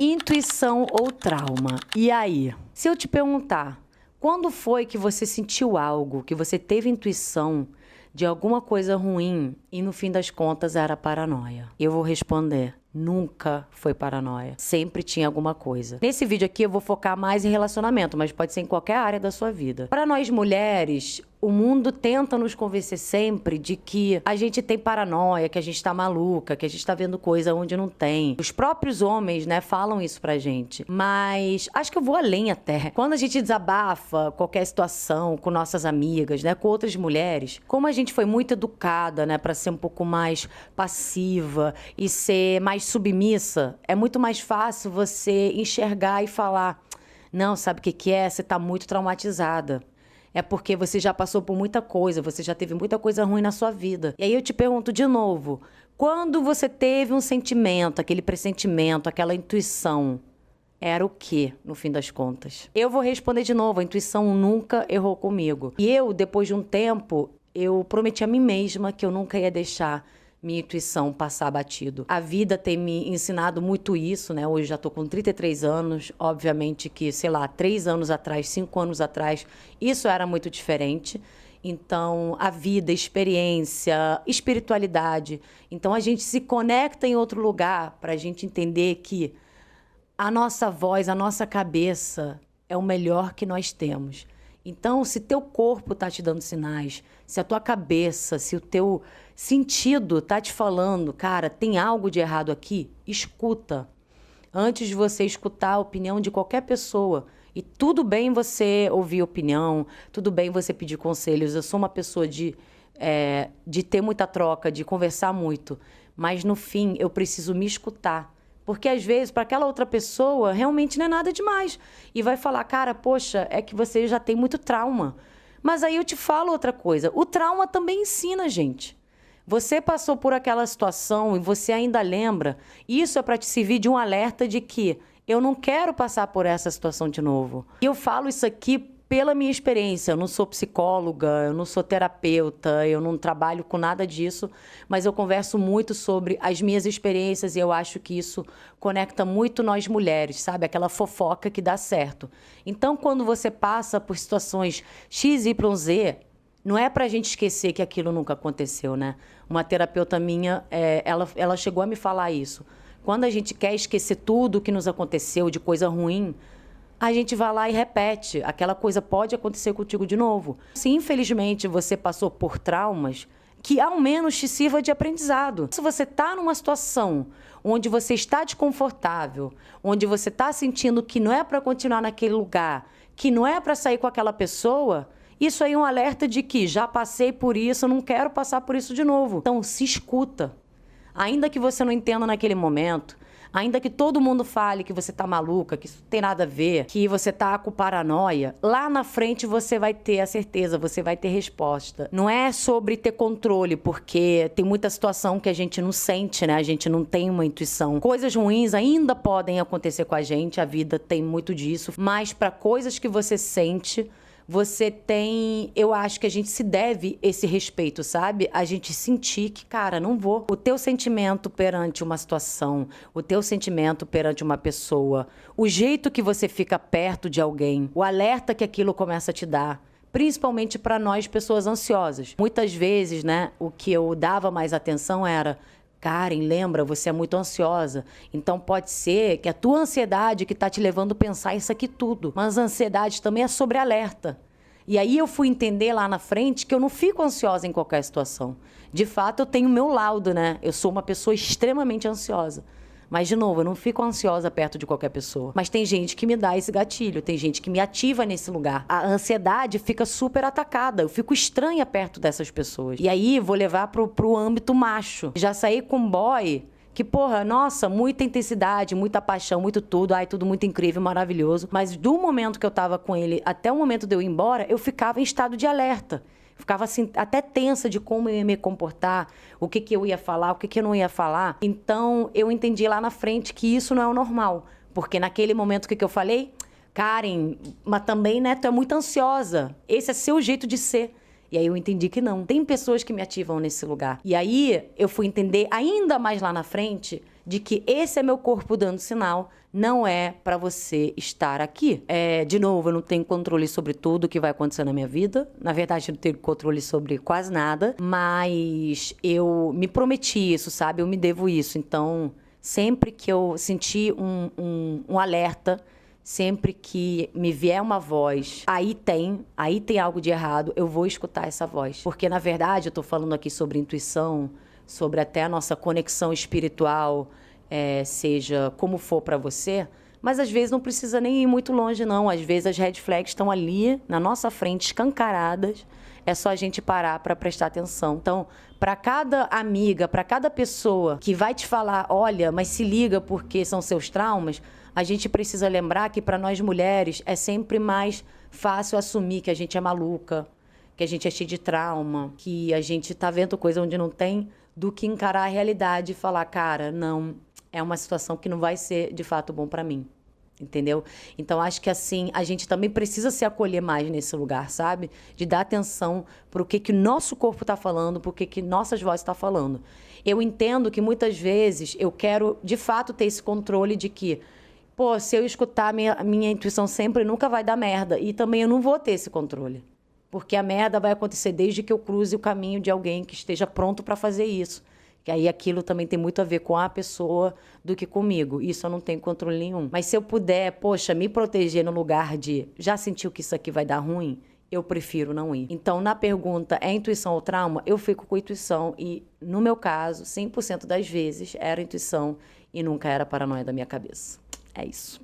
Intuição ou trauma? E aí? Se eu te perguntar, quando foi que você sentiu algo, que você teve intuição de alguma coisa ruim e no fim das contas era paranoia? Eu vou responder: nunca foi paranoia. Sempre tinha alguma coisa. Nesse vídeo aqui eu vou focar mais em relacionamento, mas pode ser em qualquer área da sua vida. Para nós mulheres, o mundo tenta nos convencer sempre de que a gente tem paranoia, que a gente tá maluca, que a gente tá vendo coisa onde não tem. Os próprios homens, né, falam isso pra gente. Mas acho que eu vou além até. Quando a gente desabafa qualquer situação com nossas amigas, né, com outras mulheres, como a gente foi muito educada, né, pra ser um pouco mais passiva e ser mais submissa, é muito mais fácil você enxergar e falar: não, sabe o que é? Você tá muito traumatizada. É porque você já passou por muita coisa, você já teve muita coisa ruim na sua vida. E aí eu te pergunto de novo, quando você teve um sentimento, aquele pressentimento, aquela intuição, era o quê, no fim das contas? Eu vou responder de novo: a intuição nunca errou comigo. E eu, depois de um tempo, eu prometi a mim mesma que eu nunca ia deixar minha intuição passar batido. A vida tem me ensinado muito isso, né? Hoje já tô com 33 anos. Obviamente que, sei lá, 3 anos atrás, 5 anos atrás, isso era muito diferente. Então, a vida, experiência, espiritualidade. Então, a gente se conecta em outro lugar para a gente entender que a nossa voz, a nossa cabeça é o melhor que nós temos. Então, se teu corpo tá te dando sinais, se a tua cabeça, se o teu sentido tá te falando, cara, tem algo de errado aqui, escuta. Antes de você escutar a opinião de qualquer pessoa. E tudo bem você ouvir opinião, tudo bem você pedir conselhos. Eu sou uma pessoa de ter muita troca, de conversar muito. Mas, no fim, eu preciso me escutar. Porque, às vezes, para aquela outra pessoa, realmente não é nada demais. E vai falar: cara, poxa, é que você já tem muito trauma. Mas aí eu te falo outra coisa. O trauma também ensina, gente. Você passou por aquela situação e você ainda lembra. Isso é para te servir de um alerta de que eu não quero passar por essa situação de novo. E eu falo isso aqui pela minha experiência. Eu não sou psicóloga, eu não sou terapeuta, eu não trabalho com nada disso, mas eu converso muito sobre as minhas experiências e eu acho que isso conecta muito nós mulheres, sabe? Aquela fofoca que dá certo. Então, quando você passa por situações X, Y, Z, não é pra gente esquecer que aquilo nunca aconteceu, né? Uma terapeuta minha, ela chegou a me falar isso. Quando a gente quer esquecer tudo que nos aconteceu de coisa ruim, a gente vai lá e repete. Aquela coisa pode acontecer contigo de novo. Se infelizmente você passou por traumas, que ao menos te sirva de aprendizado. Se você está numa situação onde você está desconfortável, onde você está sentindo que não é para continuar naquele lugar, que não é para sair com aquela pessoa, isso aí é um alerta de que já passei por isso, eu não quero passar por isso de novo. Então, se escuta. Ainda que você não entenda naquele momento, ainda que todo mundo fale que você tá maluca, que isso não tem nada a ver, que você tá com paranoia, lá na frente você vai ter a certeza, você vai ter resposta. Não é sobre ter controle, porque tem muita situação que a gente não sente, né? A gente não tem uma intuição. Coisas ruins ainda podem acontecer com a gente, a vida tem muito disso, mas para coisas que você sente, você tem... Eu acho que a gente se deve esse respeito, sabe? A gente sentir que, cara, não vou. O teu sentimento perante uma situação, o teu sentimento perante uma pessoa, o jeito que você fica perto de alguém, o alerta que aquilo começa a te dar, principalmente para nós, pessoas ansiosas. Muitas vezes, né, o que eu dava mais atenção era: Karen, lembra, você é muito ansiosa. Então pode ser que a tua ansiedade que tá te levando a pensar isso aqui tudo. Mas a ansiedade também é sobre alerta. E aí eu fui entender lá na frente que eu não fico ansiosa em qualquer situação. De fato, eu tenho o meu laudo, né? Eu sou uma pessoa extremamente ansiosa. Mas, de novo, eu não fico ansiosa perto de qualquer pessoa. Mas tem gente que me dá esse gatilho, tem gente que me ativa nesse lugar. A ansiedade fica super atacada, eu fico estranha perto dessas pessoas. E aí, vou levar pro âmbito macho. Já saí com um boy que, porra, nossa, muita intensidade, muita paixão, muito tudo. Ai, tudo muito incrível, maravilhoso. Mas do momento que eu tava com ele até o momento de eu ir embora, eu ficava em estado de alerta. Ficava assim, até tensa de como eu ia me comportar, o que eu ia falar, o que eu não ia falar. Então, eu entendi lá na frente que isso não é o normal. Porque naquele momento, o que eu falei? Karen, mas também, né, tu é muito ansiosa. Esse é seu jeito de ser. E aí eu entendi que não. Tem pessoas que me ativam nesse lugar. E aí eu fui entender ainda mais lá na frente de que esse é meu corpo dando sinal, não é para você estar aqui. De novo, eu não tenho controle sobre tudo que vai acontecer na minha vida. Na verdade, eu não tenho controle sobre quase nada, mas eu me prometi isso, sabe? Eu me devo isso. Então, sempre que eu sentir um alerta, sempre que me vier uma voz, aí tem algo de errado, eu vou escutar essa voz. Porque, na verdade, eu tô falando aqui sobre intuição, sobre até a nossa conexão espiritual, seja como for para você, mas às vezes não precisa nem ir muito longe, não. Às vezes as red flags estão ali, na nossa frente, escancaradas. É só a gente parar para prestar atenção. Então, para cada amiga, para cada pessoa que vai te falar, olha, mas se liga porque são seus traumas, a gente precisa lembrar que para nós mulheres é sempre mais fácil assumir que a gente é maluca, que a gente é cheia de trauma, que a gente tá vendo coisa onde não tem, do que encarar a realidade e falar, cara, não, é uma situação que não vai ser de fato bom para mim. Entendeu? Então, acho que assim, a gente também precisa se acolher mais nesse lugar, sabe? De dar atenção pro que nosso corpo tá falando, pro que nossas vozes tá falando. Eu entendo que muitas vezes eu quero, de fato, ter esse controle de que, pô, se eu escutar a minha intuição sempre, nunca vai dar merda. E também eu não vou ter esse controle. Porque a merda vai acontecer desde que eu cruze o caminho de alguém que esteja pronto para fazer isso. Que aí aquilo também tem muito a ver com a pessoa do que comigo. Isso eu não tenho controle nenhum. Mas se eu puder, poxa, me proteger no lugar de já sentiu que isso aqui vai dar ruim, eu prefiro não ir. Então, na pergunta, é intuição ou trauma? Eu fico com intuição e, no meu caso, 100% das vezes era intuição e nunca era paranoia da minha cabeça. É isso.